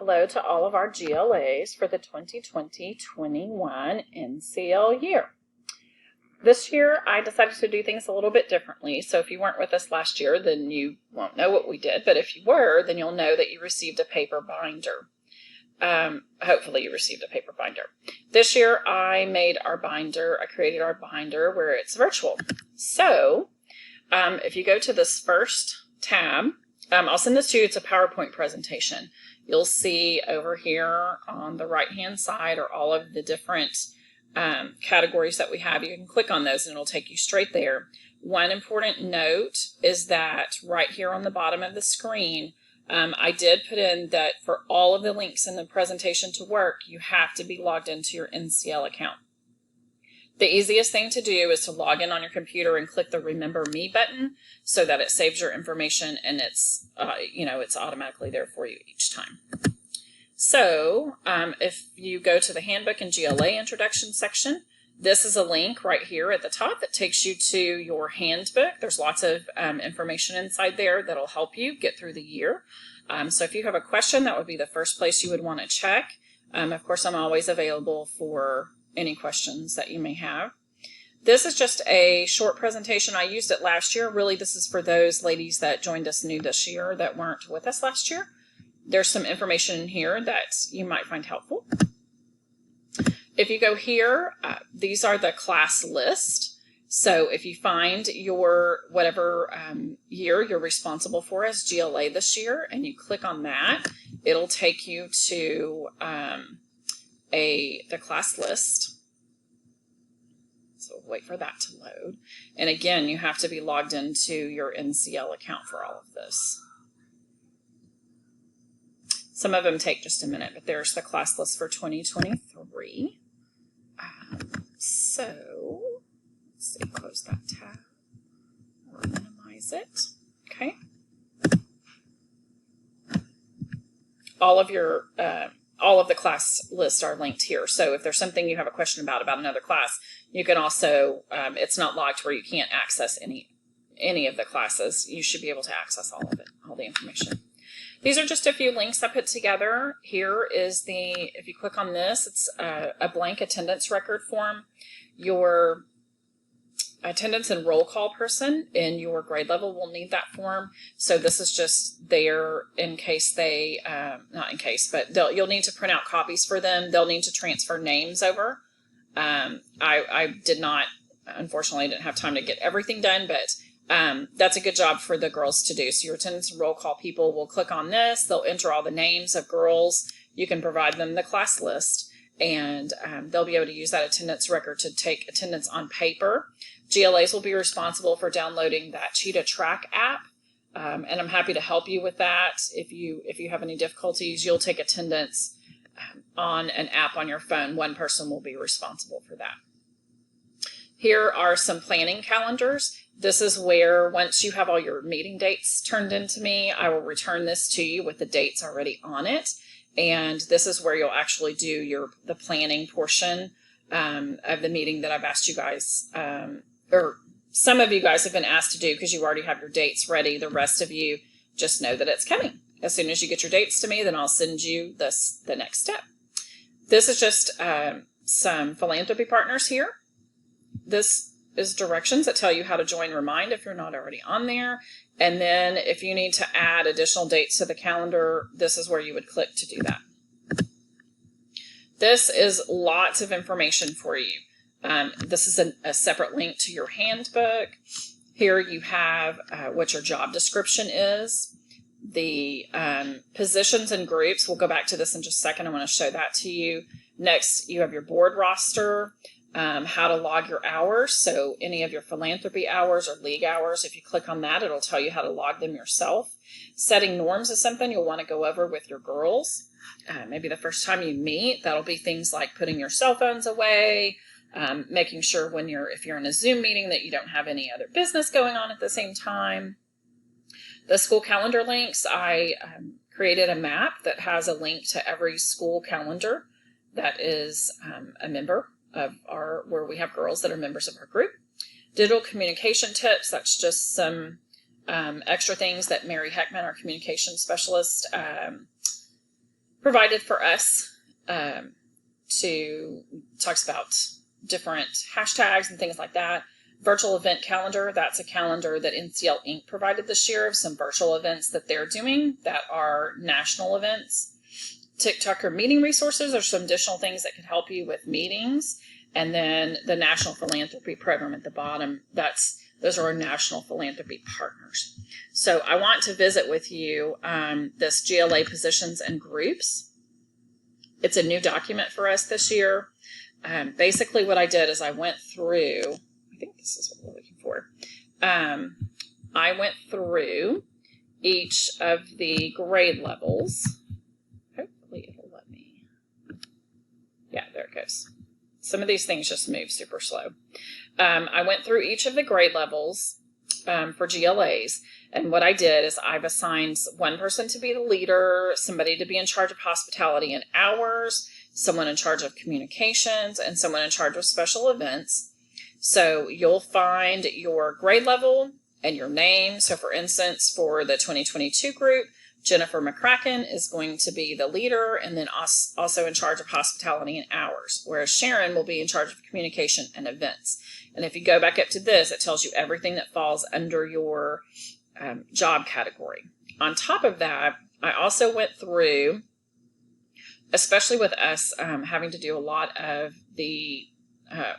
hello to all of our GLAs for the 2020-21 NCL year. This year I decided to do things a little bit differently, so if you weren't with us last year then you won't know what we did, but if you were then you'll know that you received a paper binder. Hopefully you received a paper binder. This year I made our binder, I created our binder where it's virtual. So if you go to this first tab, I'll send this to you, it's a PowerPoint presentation. You'll see over here on the right hand side are all of the different categories that we have. You can click on those and it'll take you straight there. One important note is that right here on the bottom of the screen, I did put in that for all of the links in the presentation to work, you have to be logged into your NCL account. The easiest thing to do is to log in on your computer and click the Remember Me button so that it saves your information and it's, it's automatically there for you each time. So if you go to the Handbook and GLA Introduction section, this is a link right here at the top that takes you to your handbook. There's lots of information inside there that'll help you get through the year. So if you have a question, that would be the first place you would want to check. Of course, I'm always available for any questions that you may have. This is just a short presentation. I used it last year. Really, this is for those ladies that joined us new this year that weren't with us last year. There's some information in here that you might find helpful. If you go here, these are the class list. So if you find your whatever year you're responsible for as GLA this year and you click on that, it'll take you to the class list. So wait for that to load. And again, you have to be logged into your NCL account for all of this. Some of them take just a minute, but there's the class list for 2023. So let's see, close that tab or minimize it. Okay. All of the class lists are linked here. So if there's something you have a question about another class, you can also, it's not locked where you can't access any of the classes. You should be able to access all of it, all the information. These are just a few links I put together. Here is if you click on this, it's a blank attendance record form. Your attendance and roll call person in your grade level will need that form. So this is just there in case they, not in case, but you'll need to print out copies for them. They'll need to transfer names over. I did not, unfortunately, I didn't have time to get everything done, but that's a good job for the girls to do. So your attendance and roll call people will click on this. They'll enter all the names of girls. You can provide them the class list, and they'll be able to use that attendance record to take attendance on paper. GLAs will be responsible for downloading that Cheetah Track app, and I'm happy to help you with that. If you have any difficulties, you'll take attendance on an app on your phone. One person will be responsible for that. Here are some planning calendars. This is where once you have all your meeting dates turned into me, I will return this to you with the dates already on it. And this is where you'll actually do the planning portion of the meeting that I've asked you guys, or some of you guys have been asked to do because you already have your dates ready. The rest of you just know that it's coming. As soon as you get your dates to me, then I'll send you the next step. This is just some philanthropy partners here. This is directions that tell you how to join Remind if you're not already on there. And then if you need to add additional dates to the calendar, this is where you would click to do that. This is lots of information for you. This is a separate link to your handbook. Here you have what your job description is. The positions and groups, we'll go back to this in just a second. I want to show that to you. Next, you have your board roster. How to log your hours, so any of your philanthropy hours or league hours, if you click on that, it'll tell you how to log them yourself. Setting norms is something you'll want to go over with your girls. Maybe the first time you meet, that'll be things like putting your cell phones away, making sure if you're in a Zoom meeting that you don't have any other business going on at the same time. The school calendar links, I created a map that has a link to every school calendar that is a member of where we have girls that are members of our group. Digital communication tips, that's just some extra things that Mary Heckman, our communication specialist, provided for us to talks about different hashtags and things like that. Virtual event calendar, that's a calendar that NCL Inc. provided this year of some virtual events that they're doing that are national events. TikToker meeting resources are some additional things that could help you with meetings. And then the National Philanthropy Program at the bottom, those are our national philanthropy partners. So I want to visit with you this GLA positions and groups. It's a new document for us this year. Basically what I did is I went through, I think this is what we're looking for. I went through each of the grade levels. Hopefully it'll let me. Yeah, there it goes. Some of these things just move super slow. I went through each of the grade levels for GLAs. And what I did is I've assigned one person to be the leader, somebody to be in charge of hospitality and hours, someone in charge of communications, and someone in charge of special events. So you'll find your grade level and your name. So for instance, for the 2022 group, Jennifer McCracken is going to be the leader and then also in charge of hospitality and hours, whereas Sharon will be in charge of communication and events. And if you go back up to this, it tells you everything that falls under your job category. On top of that, I also went through, especially with us having to do a lot of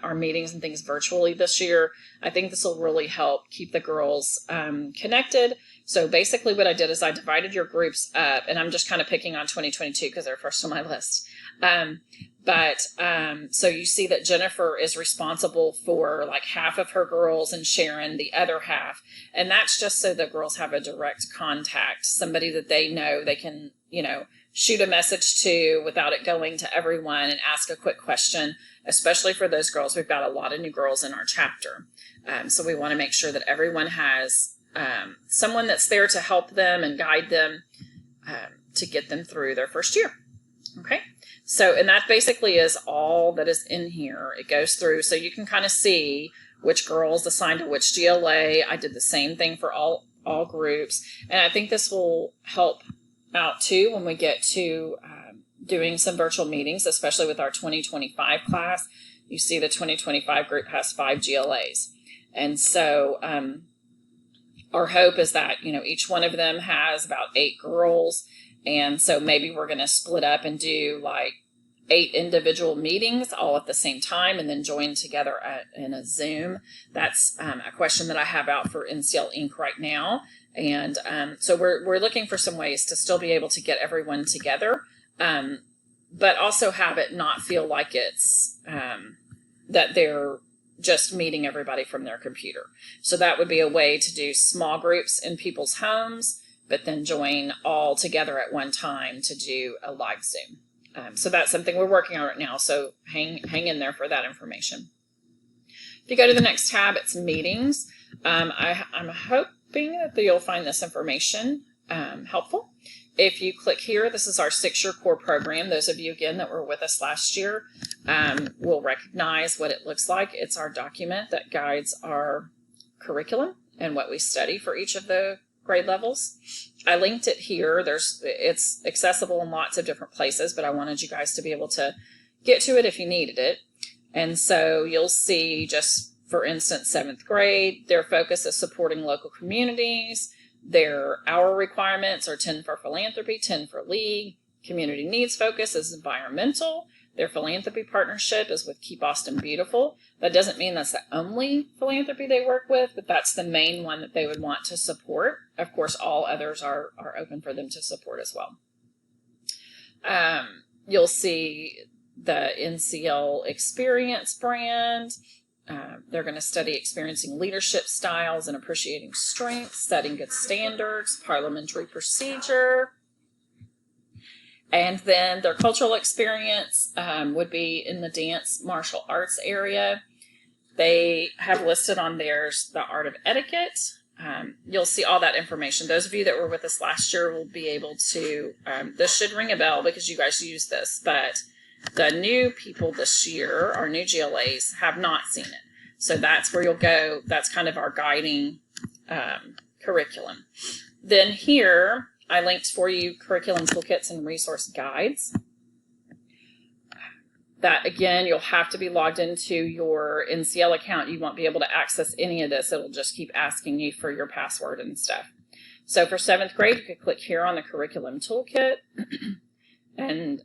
our meetings and things virtually this year, I think this will really help keep the girls connected. So basically what I did is I divided your groups up, and I'm just kind of picking on 2022 because they're first on my list. So you see that Jennifer is responsible for like half of her girls and Sharon the other half. And that's just so the girls have a direct contact, somebody that they know they can, shoot a message to without it going to everyone and ask a quick question, especially for those girls. We've got a lot of new girls in our chapter. So we want to make sure that everyone has someone that's there to help them and guide them to get them through their first year. Okay. So, and that basically is all that is in here. It goes through so you can kind of see which girls assigned to which GLA. I did the same thing for all groups. And I think this will help out too when we get to doing some virtual meetings, especially with our 2025 class. You see the 2025 group has 5 GLAs. And so our hope is that, each one of them has about 8 girls. And so maybe we're going to split up and do like 8 individual meetings all at the same time and then join together in a Zoom. That's a question that I have out for NCL Inc. right now. And so we're looking for some ways to still be able to get everyone together, but also have it not feel like it's that they're just meeting everybody from their computer. So that would be a way to do small groups in people's homes, but then join all together at one time to do a live Zoom. So that's something we're working on right now. So hang in there for that information. If you go to the next tab, it's meetings. I'm hoping that you'll find this information helpful. If you click here, this is our 6-year core program. Those of you, again, that were with us last year will recognize what it looks like. It's our document that guides our curriculum and what we study for each of the grade levels. I linked it here. It's accessible in lots of different places, but I wanted you guys to be able to get to it if you needed it. And so you'll see, just for instance, 7th grade, their focus is supporting local communities. Their hour requirements are 10 for philanthropy, 10 for league. Community needs focus is environmental. Their philanthropy partnership is with Keep Austin Beautiful. That doesn't mean that's the only philanthropy they work with, but that's the main one that they would want to support. Of course, all others are open for them to support as well. You'll see the NCL Experience brand. They're going to study experiencing leadership styles and appreciating strengths, setting good standards, parliamentary procedure. And then their cultural experience would be in the dance martial arts area. They have listed on theirs the art of etiquette. You'll see all that information. Those of you that were with us last year will be able to, this should ring a bell because you guys use this, but the new people this year, our new GLAs, have not seen it. So that's where you'll go. That's kind of our guiding curriculum. Then here, I linked for you curriculum toolkits and resource guides. That, again, you'll have to be logged into your NCL account. You won't be able to access any of this. It'll just keep asking you for your password and stuff. So for 7th grade, you could click here on the curriculum toolkit, and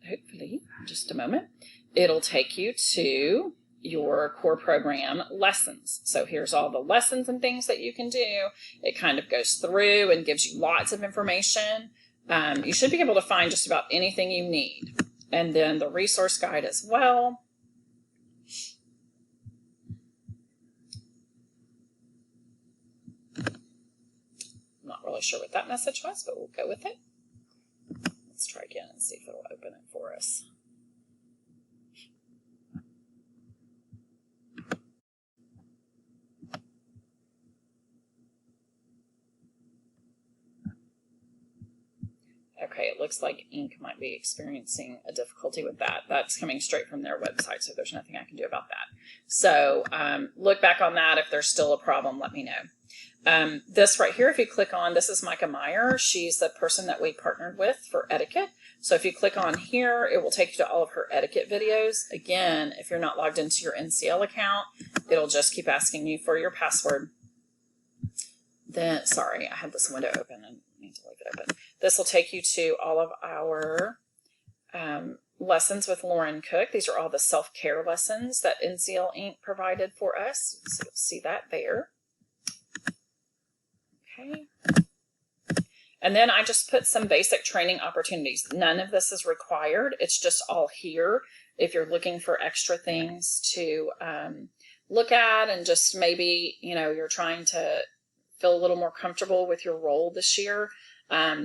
hopefully, just a moment, it'll take you to your core program lessons. So here's all the lessons and things that you can do. It kind of goes through and gives you lots of information. You should be able to find just about anything you need. And then the resource guide as well. I'm not really sure what that message was, but we'll go with it. Let's try again and see if it'll open it for us. Okay, it looks like Ink might be experiencing a difficulty with that. That's coming straight from their website, so there's nothing I can do about that. So look back on that. If there's still a problem, let me know. This right here, if you click on, this is Micah Meyer. She's the person that we partnered with for etiquette. So if you click on here, it will take you to all of her etiquette videos. Again, if you're not logged into your NCL account, it'll just keep asking you for your password. Then, sorry, I had this window open and need to leave it open. This will take you to all of our lessons with Lauren Cook. These are all the self-care lessons that NCL Inc. provided for us. So you'll see that there. Okay. And then I just put some basic training opportunities. None of this is required. It's just all here if you're looking for extra things to look at, and just maybe, you know, you're trying to feel a little more comfortable with your role this year.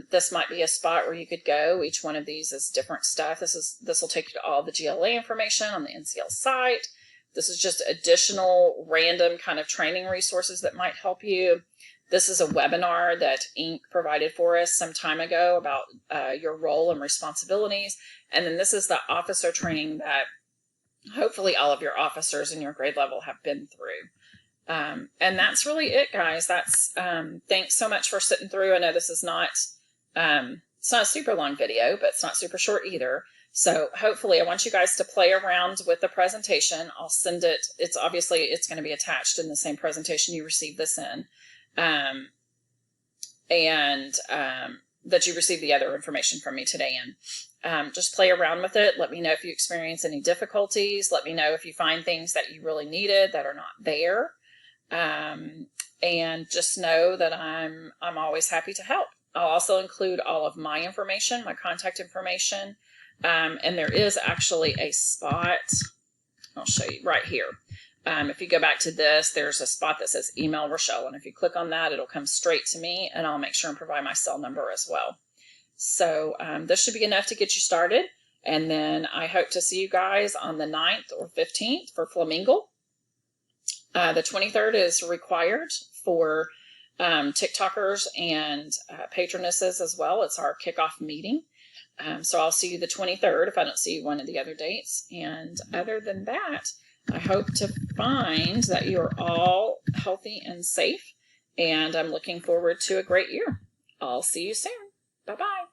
This might be a spot where you could go. Each one of these is different stuff. This will take you to all the GLA information on the NCL site. This is just additional random kind of training resources that might help you. This is a webinar that Inc. provided for us some time ago about your role and responsibilities. And then this is the officer training that hopefully all of your officers in your grade level have been through. And that's really it, guys. That's thanks so much for sitting through. I know this is not it's not a super long video, but it's not super short either. So hopefully I want you guys to play around with the presentation. I'll send it. It's going to be attached in the same presentation you received this in. That you received the other information from me today in. Just play around with it. Let me know if you experience any difficulties. Let me know if you find things that you really needed that are not there. And just know that I'm always happy to help. I'll also include all of my information, my contact information. And there is actually a spot, I'll show you right here. If you go back to this, there's a spot that says email Rochelle. And if you click on that, it'll come straight to me, and I'll make sure and provide my cell number as well. So this should be enough to get you started. And then I hope to see you guys on the 9th or 15th for Flamingo. The 23rd is required for TikTokers and patronesses as well. It's our kickoff meeting. So I'll see you the 23rd if I don't see you one of the other dates. And other than that, I hope to find that you are all healthy and safe. And I'm looking forward to a great year. I'll see you soon. Bye-bye.